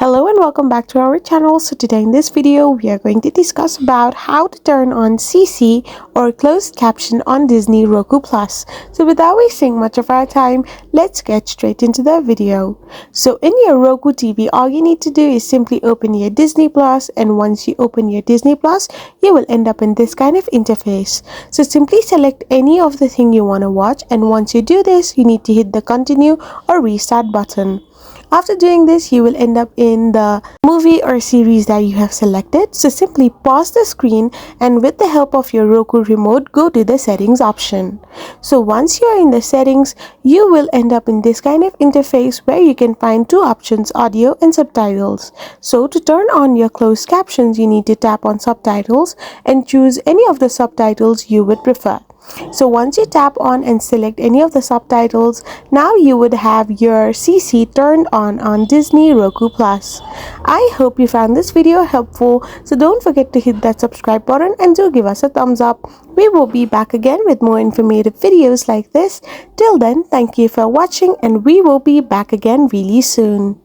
Hello and welcome back to our channel. So today in this video we are going to discuss about how to turn on CC or closed caption on Disney Roku Plus. So without wasting much of our time, let's get straight into the video. So in your Roku TV, all you need to do is simply open your Disney Plus, and once you open your Disney Plus, you will end up in this kind of interface. So simply select any of the thing you want to watch, and once you do this, you need to hit the continue or restart button. After doing this, you will end up in the movie or series that you have selected. So simply pause the screen and with the help of your Roku remote, go to the settings option. So once you are in the settings, you will end up in this kind of interface where you can find two options, audio and subtitles. So to turn on your closed captions, you need to tap on subtitles and choose any of the subtitles you would prefer. So once you tap on and select any of the subtitles, now you would have your CC turned on Disney Roku Plus. I hope you found this video helpful, so don't forget to hit that subscribe button and do give us a thumbs up. We will be back again with more informative videos like this. Till then, thank you for watching and we will be back again really soon.